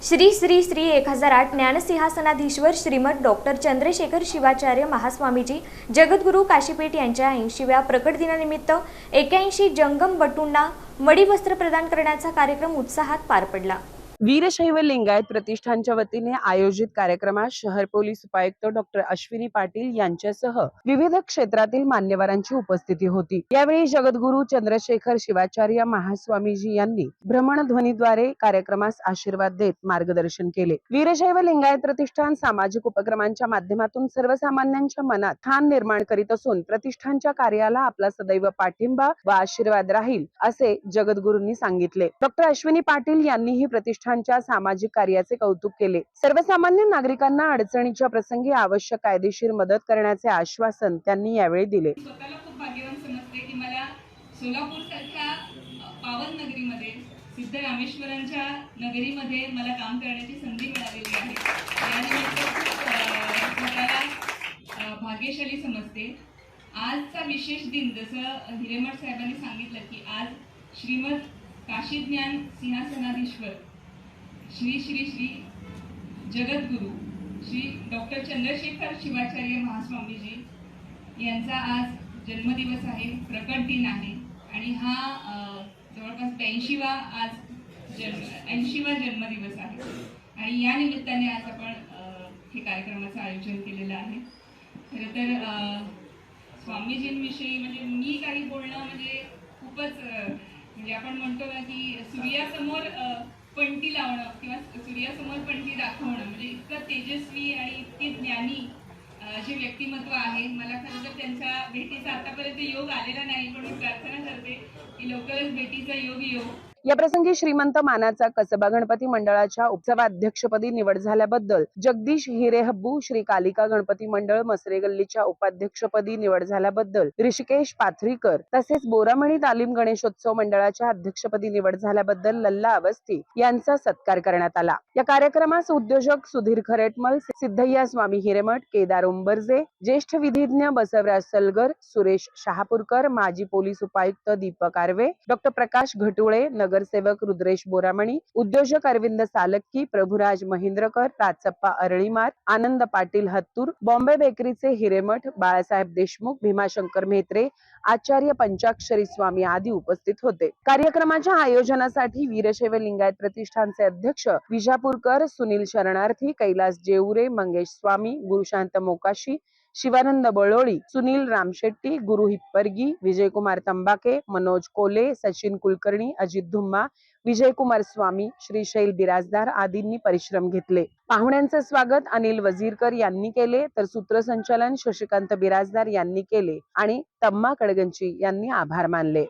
Shri Shri Shri 1008 ज्ञानसिंहासनाधीश्वर Shrimad doctor Chandrashekhar Shivacharya Mahaswamiji जगद्गुरू काशीपीठ यांच्या 80व्या प्रकट दिनानिमित्त 81 जंगम बटूंना मडी वस्त्र प्रदान करण्याचा कार्यक्रम उत्साहात पार पडला। वीरशैव लिंगायत प्रतिष्ठानच्या वतीने आयोजित कार्यक्रमात शहर पोलीस उपायुक्त डॉक्टर अश्विनी पाटील यांच्यासह विविध क्षेत्रातील मान्यवरांची उपस्थिती होती। यावेळी जगद्गुरू चंद्रशेखर शिवाचार्य महास्वामीजी यांनी भ्रमणध्वनीद्वारे कार्यक्रमास आशीर्वाद देत मार्गदर्शन केले। वीरशैव लिंगायत प्रतिष्ठान सामाजिक उपक्रमांच्या माध्यमातून सर्वसामान्यांच्या मनात स्थान निर्माण करीत असून प्रतिष्ठानच्या कार्याला आपला सदैव पाठिंबा व आशीर्वाद राहील असे जगद्गुरूंनी सांगितले। डॉक्टर अश्विनी पाटील यांनी ही प्रतिष्ठानच्या सामाजिक कार्याचे कौतुक केले। सर्वसामान्य नागरिकांना अडचणीच्या प्रसंगी आवश्यक कायदेशीर मदत करण्याचे आश्वासन त्यांनी यावेळी दिले। स्वतःला खूप भाग्यवान समजते की मला सोलापूर सारख्या पावन नगरीमध्ये सिद्ध रामेश्वरांच्या नगरीमध्ये मला काम करण्याची संधी मिळालेली आहे। यानिमित्त स्वतःला भाग्यशाली समजते। आजचा विशेष दिन जसं हिरेमठ साहेबांनी सांगितलं की आज श्रीमद काशी ज्ञान सिंहासनाधीश्वर श्री श्री श्री जगद्गुरू श्री डॉक्टर चंद्रशेखर शिवाचार्य महास्वामीजी यांचा आज जन्मदिवस आहे, प्रकट दिन आहे आणि हा जवळपास 82वा जन्मदिवस आहे आणि या निमित्ताने आज आपण हे कार्यक्रमाचं आयोजन केलेलं आहे। खरं तर स्वामीजींविषयी म्हणजे मी काही बोलणं म्हणजे खूपच म्हणजे आपण म्हणतो ना की सूर्यासमोर पणती लावणं किंवा सूर्यासमोर पणती दाखवणं म्हणजे इतकं तेजस्वी आणि इतके ज्ञानी जे व्यक्तिमत्व आहे। मला खरं तर त्यांच्या भेटीचा आतापर्यंत योग आलेला नाही, पण मी प्रार्थना करते की लवकरच भेटीचा योग येऊ। या प्रसंगी श्रीमंत मानाचा कसबा गणपती मंडळाच्या उपसभाध्यक्षपदी निवड झाल्याबद्दल, जगदीश हिरेहब्बू श्री कालिका गणपती मंडळ मसरे गल्लीच्या उपाध्यक्षपदी निवड झाल्याबद्दल, ऋषिकेश पाथरीकर तसेच बोरामणी तालीम गणेशोत्सव मंडळाच्या अध्यक्षपदी निवड झाल्याबद्दल लल्ला अवस्थी यांचा सत्कार करण्यात आला। या कार्यक्रमास उद्योजक सुधीर खरेटमल, सिद्धय्या स्वामी हिरेमठ, केदार उंबरजे, ज्येष्ठ विधिज्ञ बसवराज सलगर, सुरेश शहापूरकर, माजी पोलीस उपायुक्त दीपक आर्वे, डॉक्टर प्रकाश घटुळे, नगरसेवक रुद्रेश बोरामणी, उद्योजक अरविंद सालक्की, प्रभुराज महेंद्रकर, राचप्पा अरळीमार, आनंद पाटील हत्तूर, बॉम्बे बेकरीचे हिरेमठ, बाळासाहेब देशमुख, भीमाशंकर म्हेत्रे, आचार्य पंचाक्षरी स्वामी आदी उपस्थित होते। कार्यक्रमाच्या आयोजनासाठी वीरशैव लिंगायत प्रतिष्ठानचे अध्यक्ष विजापूरकर, सुनील शरणार्थी, कैलास जेऊरे, मंगेश स्वामी, गुरुशांत मोकाशी, शिवानंद बळोळी, सुनील रामशेट्टी, गुरु हिप्परगी, विजयकुमार तंबाके, मनोज कोले, सचिन कुलकर्णी, अजित धुम्मा, विजयकुमार स्वामी, श्रीशैल बिराजदार आदींनी परिश्रम घेतले। पाहुण्यांचे स्वागत अनिल वजीरकर यांनी केले, तर सूत्रसंचालन शशिकांत बिराजदार यांनी केले आणि तम्मा कडगंची यांनी आभार मानले।